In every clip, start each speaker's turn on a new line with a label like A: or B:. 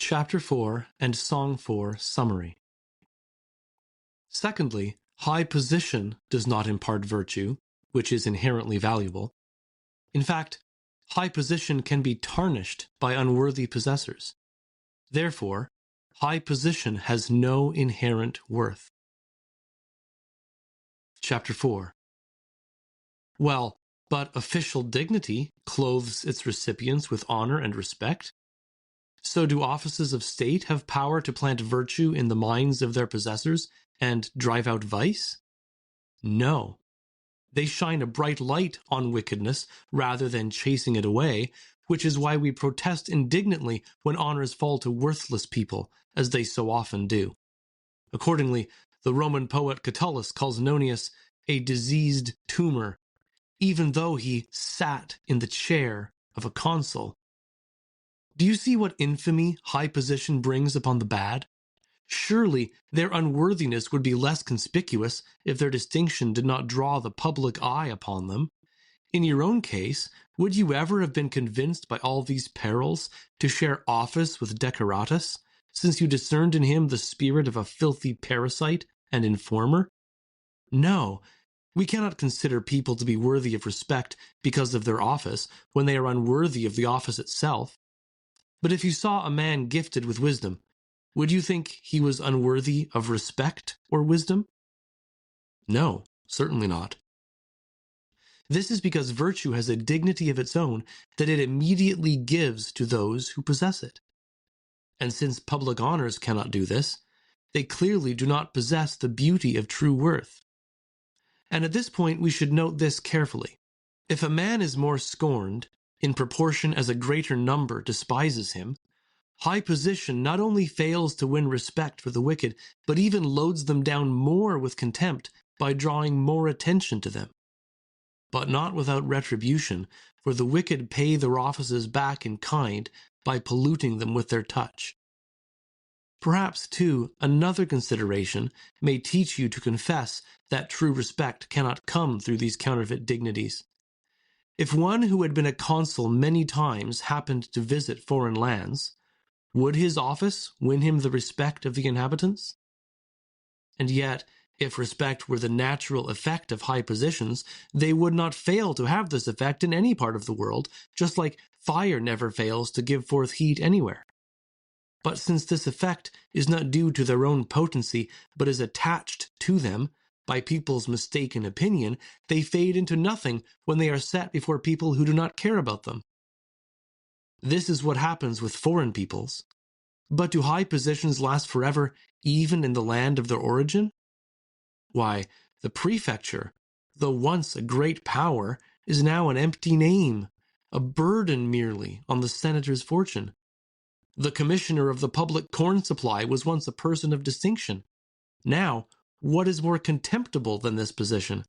A: Chapter 4 and Song 4 Summary. Secondly, high position does not impart virtue, which is inherently valuable. In fact, high position can be tarnished by unworthy possessors. Therefore, high position has no inherent worth. Chapter 4. Well, but official dignity clothes its recipients with honor and respect. So do offices of state have power to plant virtue in the minds of their possessors and drive out vice? No. They shine a bright light on wickedness rather than chasing it away, which is why we protest indignantly when honors fall to worthless people, as they so often do. Accordingly, the Roman poet Catullus calls Nonius a diseased tumor, even though he sat in the chair of a consul. Do you see what infamy high position brings upon the bad? Surely their unworthiness would be less conspicuous if their distinction did not draw the public eye upon them. In your own case, would you ever have been convinced by all these perils to share office with Decoratus, since you discerned in him the spirit of a filthy parasite and informer? No, we cannot consider people to be worthy of respect because of their office, when they are unworthy of the office itself. But if you saw a man gifted with wisdom, would you think he was unworthy of respect or wisdom? No, certainly not. This is because virtue has a dignity of its own that it immediately gives to those who possess it. And since public honors cannot do this, they clearly do not possess the beauty of true worth. And at this point we should note this carefully. If a man is more scorned, in proportion as a greater number despises him, high position not only fails to win respect for the wicked, but even loads them down more with contempt by drawing more attention to them. But not without retribution, for the wicked pay their offices back in kind by polluting them with their touch. Perhaps, too, another consideration may teach you to confess that true respect cannot come through these counterfeit dignities. If one who had been a consul many times happened to visit foreign lands, would his office win him the respect of the inhabitants? And yet, if respect were the natural effect of high positions, they would not fail to have this effect in any part of the world, just like fire never fails to give forth heat anywhere. But since this effect is not due to their own potency, but is attached to them by people's mistaken opinion, they fade into nothing when they are set before people who do not care about them. This is what happens with foreign peoples. But do high positions last forever, even in the land of their origin? Why, the prefecture, though once a great power, is now an empty name, a burden merely on the senator's fortune. The commissioner of the public corn supply was once a person of distinction. Now, what is more contemptible than this position?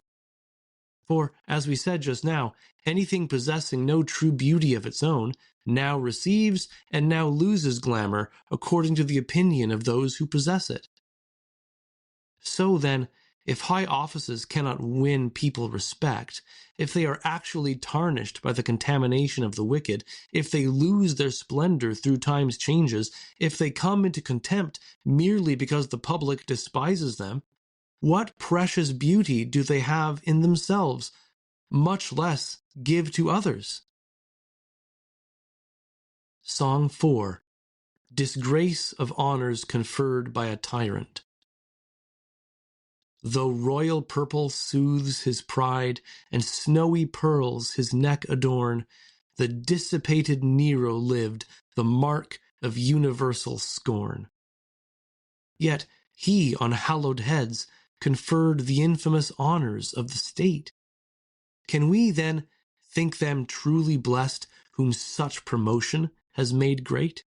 A: For, as we said just now, anything possessing no true beauty of its own now receives and now loses glamour according to the opinion of those who possess it. So then, if high offices cannot win people respect, if they are actually tarnished by the contamination of the wicked, if they lose their splendor through time's changes, if they come into contempt merely because the public despises them, what precious beauty do they have in themselves, much less give to others? Song 4. Disgrace of honors conferred by a tyrant. Though royal purple soothes his pride, and snowy pearls his neck adorn, the dissipated Nero lived, the mark of universal scorn. Yet he on hallowed heads conferred the infamous honors of the state. Can we, then, think them truly blessed whom such promotion has made great?